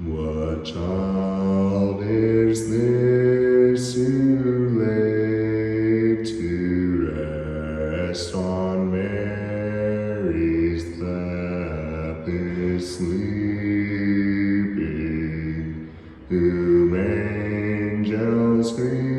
What child is this you laid to rest on Mary's lap is sleeping, whom angels greet?